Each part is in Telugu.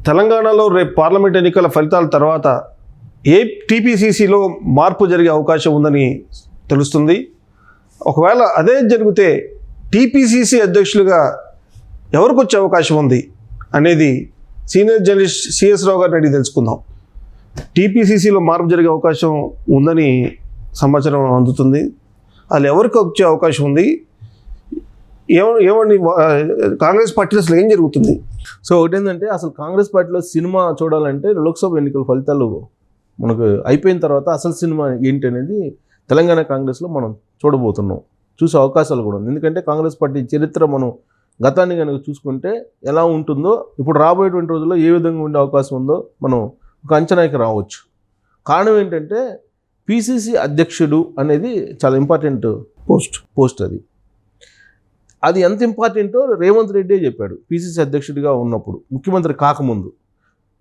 తెలంగాణలో రేపు పార్లమెంట్ ఎన్నికల ఫలితాల తర్వాత టీపీసీసీలో మార్పు జరిగే అవకాశం ఉందని తెలుస్తుంది. ఒకవేళ అదే జరిగితే టీపీసీసీ అధ్యక్షులుగా ఎవరికి వచ్చే అవకాశం ఉంది అనేది సీనియర్ జర్నలిస్ట్ సిఎస్ రావు గారిని అడిగి తెలుసుకుందాం. టీపీసీసీలో మార్పు జరిగే అవకాశం ఉందని సమాచారం అందుతుంది. అది ఎవరికి వచ్చే అవకాశం ఉంది? ఏమండి కాంగ్రెస్ పార్టీలో అసలు ఏం జరుగుతుంది? సో ఒకటేంటంటే అసలు కాంగ్రెస్ పార్టీలో సినిమా చూడాలంటే లోక్సభ ఎన్నికల ఫలితాలు మనకు అయిపోయిన తర్వాత అసలు సినిమా ఏంటి అనేది తెలంగాణ కాంగ్రెస్లో మనం చూడబోతున్నాం. చూసే అవకాశాలు కూడా ఉంది. ఎందుకంటే కాంగ్రెస్ పార్టీ చరిత్ర మనం గతాన్ని కనుక చూసుకుంటే ఎలా ఉంటుందో ఇప్పుడు రాబోయేటువంటి రోజుల్లో ఏ విధంగా ఉండే అవకాశం ఉందో మనం ఒక అంచనాకి రావచ్చు. కారణం ఏంటంటే పిసిసి అధ్యక్షుడు అనేది చాలా ఇంపార్టెంట్ పోస్ట్ అది ఎంత ఇంపార్టెంటో రేవంత్ రెడ్డి చెప్పాడు పిసిసి అధ్యక్షుడిగా ఉన్నప్పుడు, ముఖ్యమంత్రి కాకముందు.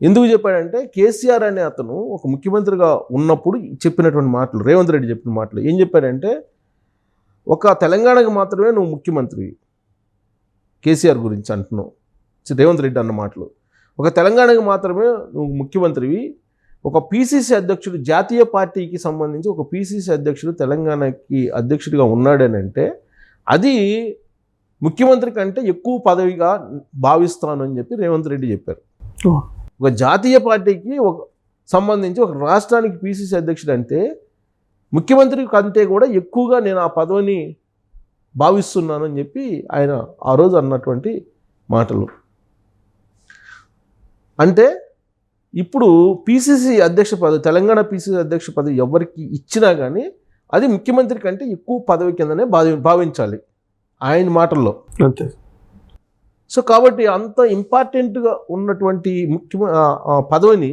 ఎందుకు చెప్పాడంటే కేసీఆర్ అనే అతను ఒక ముఖ్యమంత్రిగా ఉన్నప్పుడు చెప్పినటువంటి మాటలు, రేవంత్ రెడ్డి చెప్పిన మాటలు ఏం చెప్పాడంటే, ఒక తెలంగాణకు మాత్రమే నువ్వు ముఖ్యమంత్రి, కేసీఆర్ గురించి అంటున్నావు రేవంత్ రెడ్డి అన్న మాటలు, ఒక తెలంగాణకు మాత్రమే నువ్వు ముఖ్యమంత్రివి, ఒక పిసిసి అధ్యక్షుడు జాతీయ పార్టీకి సంబంధించి ఒక పిసిసి అధ్యక్షుడు తెలంగాణకి అధ్యక్షుడిగా ఉన్నాడనంటే అది ముఖ్యమంత్రి కంటే ఎక్కువ పదవిగా భావిస్తాను అని చెప్పి రేవంత్ రెడ్డి చెప్పారు. ఒక జాతీయ పార్టీకి సంబంధించి ఒక రాష్ట్రానికి పిసిసి అధ్యక్షుడు అంటే ముఖ్యమంత్రి కంటే కూడా ఎక్కువగా నేను ఆ పదవిని భావిస్తున్నాను అని చెప్పి ఆయన ఆ రోజు అన్నటువంటి మాటలు. అంటే ఇప్పుడు పిసిసి అధ్యక్ష పదవి, తెలంగాణ పిసిసి అధ్యక్ష పదవి ఎవరికి ఇచ్చినా కానీ అది ముఖ్యమంత్రి కంటే ఎక్కువ పదవి కిందనే భావించాలి ఆయన మాటల్లో. అంతే. సో కాబట్టి అంత ఇంపార్టెంట్గా ఉన్నటువంటి పదవిని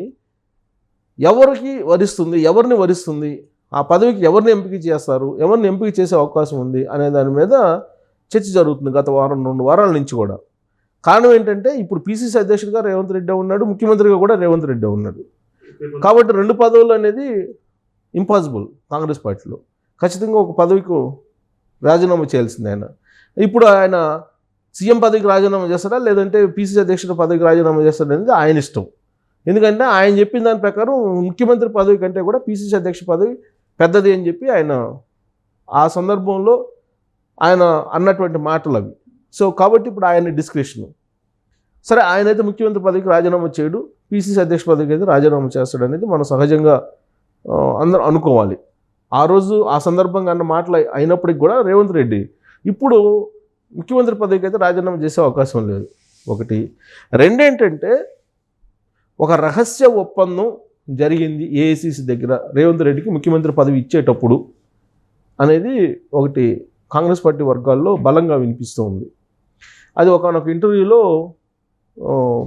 ఎవరికి వరిస్తుంది, ఎవరిని వరిస్తుంది, ఆ పదవికి ఎవరిని ఎంపిక చేస్తారు, ఎవరిని ఎంపిక చేసే అవకాశం ఉంది అనే దాని మీద చర్చ జరుగుతుంది గత వారం 2 వారాల నుంచి కూడా. కారణం ఏంటంటే ఇప్పుడు పిసిసి అధ్యక్షుడిగా రేవంత్ రెడ్డి ఉన్నాడు, ముఖ్యమంత్రిగా కూడా రేవంత్ రెడ్డి ఉన్నాడు. కాబట్టి 2 పదవులు అనేది ఇంపాసిబుల్ కాంగ్రెస్ పార్టీలో. ఖచ్చితంగా ఒక పదవికి రాజీనామా చేయాల్సింది ఆయన. ఇప్పుడు ఆయన సీఎం పదవికి రాజీనామా చేస్తాడా లేదంటే పిసిసి అధ్యక్షుడి పదవికి రాజీనామా చేస్తాడా అనేది ఆయన ఇష్టం. ఎందుకంటే ఆయన చెప్పిన దాని ప్రకారం ముఖ్యమంత్రి పదవి కంటే కూడా పిసిసి అధ్యక్ష పదవి పెద్దది అని చెప్పి ఆయన ఆ సందర్భంలో ఆయన అన్నటువంటి మాటలు అవి. సో కాబట్టి ఇప్పుడు ఆయన డిస్క్రిప్షన్. సరే, ఆయన అయితే ముఖ్యమంత్రి పదవికి రాజీనామా చేయడు, పిసిసి అధ్యక్ష పదవికి అయితే రాజీనామా చేస్తాడు అనేది మనం సహజంగా అందరూ అనుకోవాలి. ఆ రోజు ఆ సందర్భంగా అన్న మాటలు అయినప్పటికి కూడా రేవంత్ రెడ్డి ఇప్పుడు ముఖ్యమంత్రి పదవికి అయితే రాజీనామా చేసే అవకాశం లేదు. ఒకటి. రెండేంటంటే ఒక రహస్య ఒప్పందం జరిగింది ఏఐసిసి దగ్గర రేవంత్ రెడ్డికి ముఖ్యమంత్రి పదవి ఇచ్చేటప్పుడు అనేది ఒకటి కాంగ్రెస్ పార్టీ వర్గాల్లో బలంగా వినిపిస్తూ ఉంది. అది ఒకనొక ఇంటర్వ్యూలో,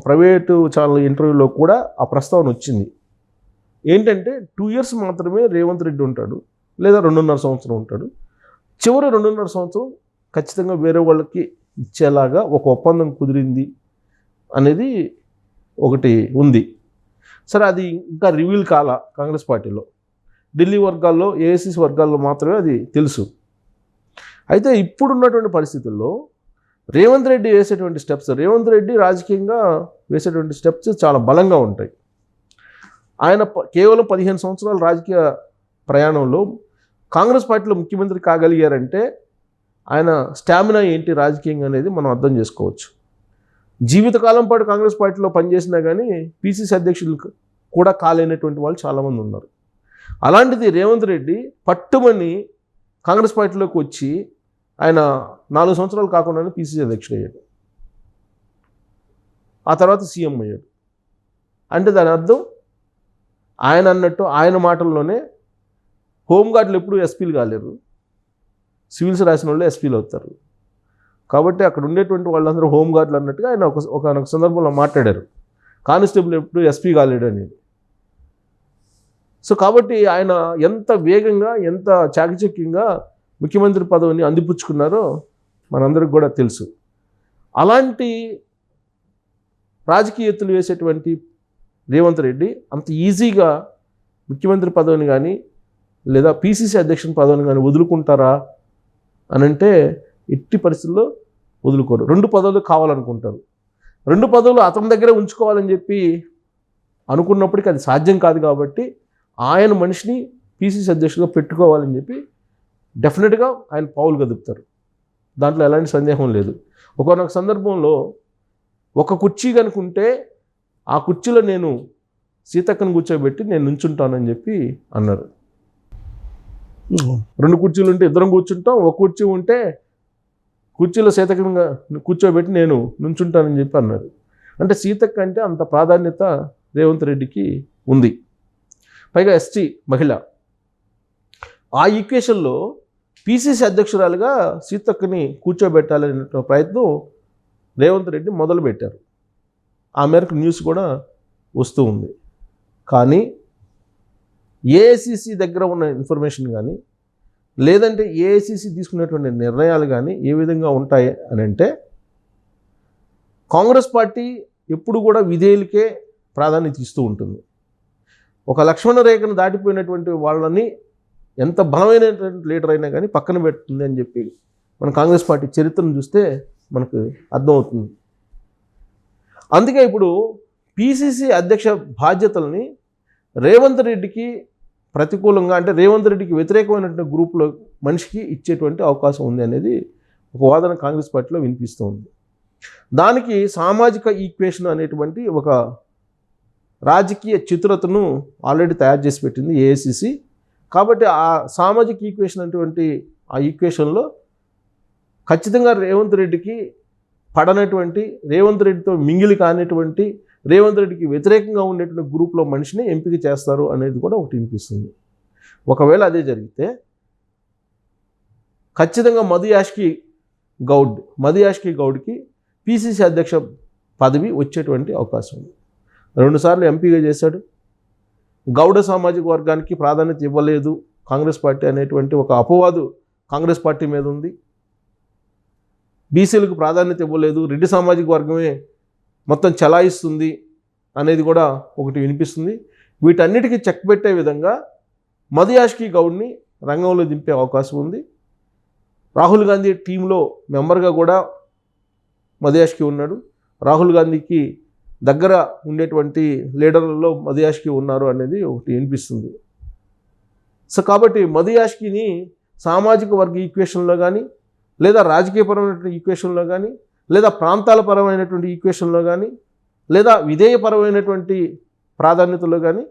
ప్రైవేటు ఛానల్ ఇంటర్వ్యూలో కూడా ఆ ప్రస్తావన వచ్చింది. ఏంటంటే 2 years మాత్రమే రేవంత్ రెడ్డి ఉంటాడు, లేదా 2.5 సంవత్సరం ఉంటాడు. చివరి 2.5 సంవత్సరం ఖచ్చితంగా వేరే వాళ్ళకి ఇచ్చేలాగా ఒక ఒప్పందం కుదిరింది అనేది ఒకటి ఉంది. సరే, అది ఇంకా రివీల్ కాల కాంగ్రెస్ పార్టీలో. ఢిల్లీ వర్గాల్లో, ఏఐసిసి వర్గాల్లో మాత్రమే అది తెలుసు. అయితే ఇప్పుడున్నటువంటి పరిస్థితుల్లో రేవంత్ రెడ్డి వేసేటువంటి స్టెప్స్, రేవంత్ రెడ్డి రాజకీయంగా వేసేటువంటి స్టెప్స్ చాలా బలంగా ఉంటాయి. ఆయన కేవలం 15 సంవత్సరాల రాజకీయ ప్రయాణంలో కాంగ్రెస్ పార్టీలో ముఖ్యమంత్రి కాగలిగారంటే ఆయన స్టామినా ఏంటి రాజకీయంగా అనేది మనం అర్థం చేసుకోవచ్చు. జీవితకాలం పాటు కాంగ్రెస్ పార్టీలో పనిచేసినా కానీ పిసిసి అధ్యక్షులు కూడా కాలేనటువంటి వాళ్ళు చాలామంది ఉన్నారు. అలాంటిది రేవంత్ రెడ్డి పట్టుమని కాంగ్రెస్ పార్టీలోకి వచ్చి ఆయన 4 సంవత్సరాలు కాకుండానే పిసిసి అధ్యక్షుడు అయ్యాడు. ఆ తర్వాత సీఎం అయ్యాడు. అంటే దాని అర్థం ఆయన అన్నట్టు ఆయన మాటల్లోనే హోంగార్డులు ఎప్పుడు ఎస్పీలు కాలేరు, సివిల్స్ రాసిన వాళ్ళు ఎస్పీలు అవుతారు. కాబట్టి అక్కడ ఉండేటువంటి వాళ్ళందరూ హోంగార్డులు అన్నట్టుగా ఆయన ఒక సందర్భంలో మాట్లాడారు, కానిస్టేబుల్ ఎప్పుడు ఎస్పీ కాలేడు అనేది. సో కాబట్టి ఆయన ఎంత వేగంగా, ఎంత చాకచక్యంగా ముఖ్యమంత్రి పదవిని అందిపుచ్చుకున్నారో మనందరికి కూడా తెలుసు. అలాంటి రాజకీయ ఎత్తులు వేసేటువంటి రేవంత్ రెడ్డి అంత ఈజీగా ముఖ్యమంత్రి పదవిని కానీ లేదా పిసిసి అధ్యక్షుని పదవిని కానీ వదులుకుంటారా అని అంటే ఎట్టి పరిస్థితుల్లో వదులుకోరు. 2 పదవులు కావాలనుకుంటారు. 2 పదవులు అతని దగ్గరే ఉంచుకోవాలని చెప్పి అనుకున్నప్పటికీ అది సాధ్యం కాదు కాబట్టి ఆయన మనిషిని పిసిసి అధ్యక్షుడిగా పెట్టుకోవాలని చెప్పి డెఫినెట్గా ఆయన పావులు కదుపుతారు. దాంట్లో ఎలాంటి సందేహం లేదు. ఒకనొక సందర్భంలో ఒక కుర్చీ కనుకుంటే ఆ కుర్చీలో నేను సీతక్కను కూర్చోబెట్టి నేను నుంచుంటానని చెప్పి అన్నారు. 2 కుర్చీలు ఉంటే ఇద్దరం కూర్చుంటాం, ఒక కుర్చీ ఉంటే కుర్చీలో సీతక్కను కూర్చోబెట్టి నేను నుంచుంటానని చెప్పి అన్నారు. అంటే సీతక్క అంటే అంత ప్రాధాన్యత రేవంత్ రెడ్డికి ఉంది. పైగా ఎస్టీ మహిళ. ఆ ఈక్వేషన్లో పిసిసి అధ్యక్షురాలుగా సీతక్కని కూర్చోబెట్టాలనే ప్రయత్నం రేవంత్ రెడ్డి మొదలుపెట్టారు. ఆ మేరకు న్యూస్ కూడా వస్తూ ఉంది. కానీ ఏఐసిసి దగ్గర ఉన్న ఇన్ఫర్మేషన్ కానీ లేదంటే ఏఐసిసి తీసుకునేటువంటి నిర్ణయాలు కానీ ఏ విధంగా ఉంటాయి అని అంటే, కాంగ్రెస్ పార్టీ ఎప్పుడు కూడా విధేయులకే ప్రాధాన్యత ఇస్తూ ఉంటుంది. ఒక లక్ష్మణ రేఖను దాటిపోయినటువంటి వాళ్ళని ఎంత బలమైనటువంటి లీడర్ అయినా కానీ పక్కన పెడుతుంది అని చెప్పి మన కాంగ్రెస్ పార్టీ చరిత్రను చూస్తే మనకు అర్థమవుతుంది. అందుకే ఇప్పుడు పిసిసి అధ్యక్ష బాధ్యతల్ని రేవంత్ రెడ్డికి ప్రతికూలంగా, అంటే రేవంత్ రెడ్డికి వ్యతిరేకమైనటువంటి గ్రూపులో మనిషికి ఇచ్చేటువంటి అవకాశం ఉంది అనేది ఒక వాదన కాంగ్రెస్ పార్టీలో వినిపిస్తూ ఉంది. దానికి సామాజిక ఈక్వేషన్ అనేటువంటి ఒక రాజకీయ చిత్రతను ఆల్రెడీ తయారు చేసి పెట్టింది ఏఐసిసి. కాబట్టి ఆ సామాజిక ఈక్వేషన్ అటువంటి ఆ ఈక్వేషన్లో ఖచ్చితంగా రేవంత్ రెడ్డికి పడనటువంటి, రేవంత్ రెడ్డితో మింగిలి కానిటువంటి, రేవంత్ రెడ్డికి వ్యతిరేకంగా ఉండేటువంటి గ్రూప్లో మనిషిని ఎంపిక చేస్తారు అనేది కూడా ఒకటి వినిపిస్తుంది. ఒకవేళ అదే జరిగితే ఖచ్చితంగా మధు యాష్కి గౌడ్కి పిసిసి అధ్యక్ష పదవి వచ్చేటువంటి అవకాశం ఉంది. 2 సార్లు ఎంపీగా చేశాడు. గౌడ సామాజిక వర్గానికి ప్రాధాన్యత ఇవ్వలేదు కాంగ్రెస్ పార్టీ అనేటువంటి ఒక అపవాదు కాంగ్రెస్ పార్టీ మీద ఉంది. బీసీలకు ప్రాధాన్యత ఇవ్వలేదు, రెడ్డి సామాజిక వర్గమే మొత్తం చలాయిస్తుంది అనేది కూడా ఒకటి వినిపిస్తుంది. వీటన్నిటికీ చెక్ పెట్టే విధంగా మధు యాష్కి గౌడ్ని రంగంలో దింపే అవకాశం ఉంది. రాహుల్ గాంధీ టీంలో మెంబర్గా కూడా మధు యాష్కి ఉన్నాడు. రాహుల్ గాంధీకి దగ్గర ఉండేటువంటి లీడర్లలో మధు యాష్కి ఉన్నారు అనేది ఒకటి వినిపిస్తుంది. సో కాబట్టి మధు యాష్కిని సామాజిక వర్గ ఈక్వేషన్లో కానీ, లేదా రాజకీయపరమైనటువంటి ఈక్వేషన్లో కానీ, లేదా ప్రాంతాల పరమైనటువంటి ఈక్వేషన్లో కానీ, లేదా విధేయపరమైనటువంటి ప్రాధాన్యతలో కానీ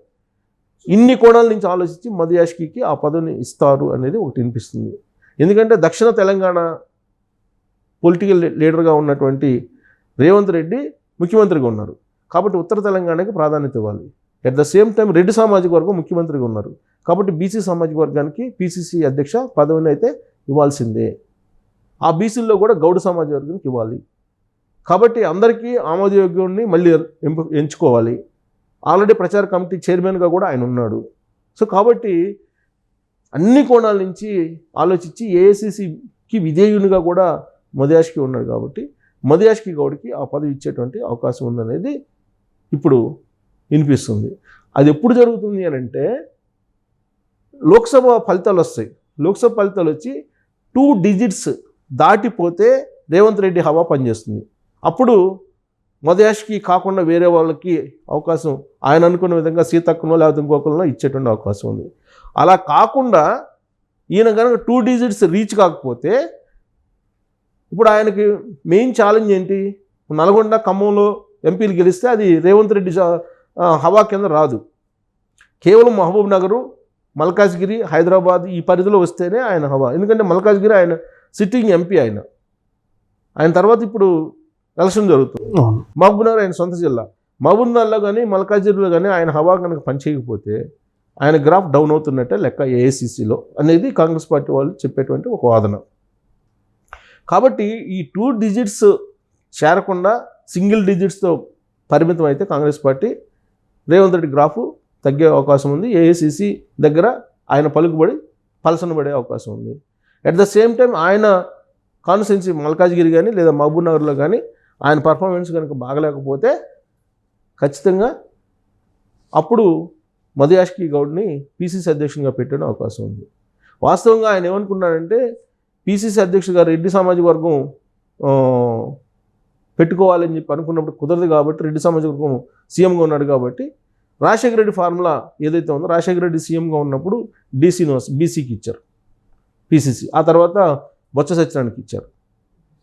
ఇన్ని కోణాల నుంచి ఆలోచించి మధు యాష్కి ఆ పదవిని ఇస్తారు అనేది ఒకటి వినిపిస్తుంది. ఎందుకంటే దక్షిణ తెలంగాణ పొలిటికల్ లీడర్గా ఉన్నటువంటి రేవంత్ రెడ్డి ముఖ్యమంత్రిగా ఉన్నారు. కాబట్టి ఉత్తర తెలంగాణకి ప్రాధాన్యత ఇవ్వాలి. At the same time Reddy సామాజిక వర్గం ముఖ్యమంత్రిగా ఉన్నారు. కాబట్టి బీసీ సామాజిక వర్గానికి పిసిసి అధ్యక్ష పదవిని అయితే ఇవ్వాల్సిందే. ఆ బీసీల్లో కూడా గౌడ సామాజిక వర్గానికి ఇవ్వాలి. కాబట్టి అందరికీ ఆమోదయోగ్యాన్ని మళ్ళీ ఎంచుకోవాలి. ఆల్రెడీ ప్రచార కమిటీ చైర్మన్గా కూడా ఆయన ఉన్నాడు. సో కాబట్టి అన్ని కోణాల నుంచి ఆలోచించి ఏఐసిసికి విధేయునిగా కూడా మధు యాష్కి ఉన్నాడు. కాబట్టి మధు యాష్కి గౌడ్కి ఆ పదవి ఇచ్చేటువంటి అవకాశం ఉందనేది ఇప్పుడు వినిపిస్తుంది. అది ఎప్పుడు జరుగుతుంది అని అంటే, లోక్సభ ఫలితాలు వస్తాయి. లోక్సభ ఫలితాలు వచ్చి 2 డిజిట్స్ దాటిపోతే రేవంత్ రెడ్డి హవా పనిచేస్తుంది. అప్పుడు మధు యాష్కి కాకుండా వేరే వాళ్ళకి అవకాశం ఆయన అనుకున్న విధంగా సీతక్కనో లేకపోతే ఇంకొకరినో ఇచ్చేటువంటి అవకాశం ఉంది. అలా కాకుండా ఈయన కనుక 2 డిజిట్స్ రీచ్ కాకపోతే ఇప్పుడు ఆయనకి మెయిన్ ఛాలెంజ్ ఏంటి? నల్గొండ, ఖమ్మంలో ఎంపీలు గెలిస్తే అది రేవంత్ రెడ్డి హవా కింద రాదు. కేవలం మహబూబ్ నగరు, మల్కాజ్గిరి, హైదరాబాద్ ఈ పరిధిలో వస్తేనే ఆయన హవా. ఎందుకంటే మల్కాజ్గిరి ఆయన సిట్టింగ్ ఎంపీ. ఆయన తర్వాత ఇప్పుడు ఎలక్షన్ జరుగుతుంది. మహబూబ్ నగర్ ఆయన సొంత జిల్లా. మహబూబ్ నగర్లో కానీ మల్కాజ్గిరిలో కానీ ఆయన హవా కనుక పనిచేయకపోతే ఆయన గ్రాఫ్ డౌన్ అవుతున్నట్టే లెక్క ఏఐసిసిలో అనేది కాంగ్రెస్ పార్టీ వాళ్ళు చెప్పేటువంటి ఒక వాదన. కాబట్టి ఈ 2 డిజిట్స్ చేరకుండా సింగిల్ డిజిట్స్తో పరిమితం అయితే కాంగ్రెస్ పార్టీ రేవంత్ రెడ్డి గ్రాఫ్ తగ్గే అవకాశం ఉంది. ఏఐసిసి దగ్గర ఆయన పలుకుబడి పలసనబడే అవకాశం ఉంది. అట్ ద సేమ్ టైం ఆయన కాన్స్టిట్యున్సీ మల్కాజ్గిరి కానీ లేదా మహబూబ్ నగర్లో కానీ ఆయన పర్ఫార్మెన్స్ కనుక బాగలేకపోతే ఖచ్చితంగా అప్పుడు మధు యాష్కి గౌడ్ని పిసిసి అధ్యక్షునిగా పెట్టడం అవకాశం ఉంది. వాస్తవంగా ఆయన ఏమనుకున్నాడంటే, పిసిసి అధ్యక్షుడిగా రెడ్డి సామాజిక వర్గం పెట్టుకోవాలని చెప్పి అనుకున్నప్పుడు కుదరదు కాబట్టి రెడ్డి సామాజిక వర్గం సీఎంగా ఉన్నాడు కాబట్టి రాజశేఖర రెడ్డి ఫార్ములా ఏదైతే ఉందో రాజశేఖర రెడ్డి సీఎంగా ఉన్నప్పుడు బీసీకి ఇచ్చారు పీసీసీ, ఆ తర్వాత బొత్స సత్యనారాయణకి ఇచ్చారు,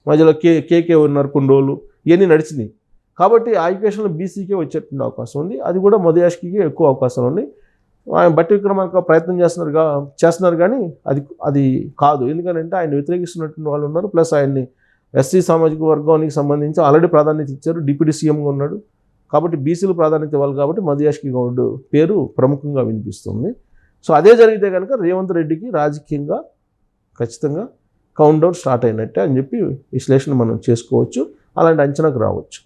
మధ్యలో కేకే ఉన్నారు కొన్ని రోజులు, ఇవన్నీ నడిచినాయి. కాబట్టి ఆ ఈక్వేషన్లో బీసీకే వచ్చేటువంటి అవకాశం ఉంది. అది కూడా మధుయాష్కి ఎక్కువ అవకాశం ఉంది. ఆయన బట్టి విక్రమార్క ప్రయత్నం చేస్తున్నారు కానీ అది కాదు. ఎందుకంటే ఆయన వ్యతిరేకిస్తున్నటువంటి వాళ్ళు ఉన్నారు. ప్లస్ ఆయన్ని ఎస్సీ సామాజిక వర్గానికి సంబంధించి ఆల్రెడీ ప్రాధాన్యత ఇచ్చారు, డిప్యూటీ సీఎంగా ఉన్నాడు. కాబట్టి బీసీలు ప్రాధాన్యత ఇవ్వాలి కాబట్టి మధుయాష్కి గౌడ్ పేరు ప్రముఖంగా వినిపిస్తుంది. సో అదే జరిగితే కనుక రేవంత్ రెడ్డికి రాజకీయంగా ఖచ్చితంగా కౌంట్ డౌన్ స్టార్ట్ అయినట్టే అని చెప్పి విశ్లేషణ మనం చేసుకోవచ్చు, అలాంటి అంచనాకు రావచ్చు.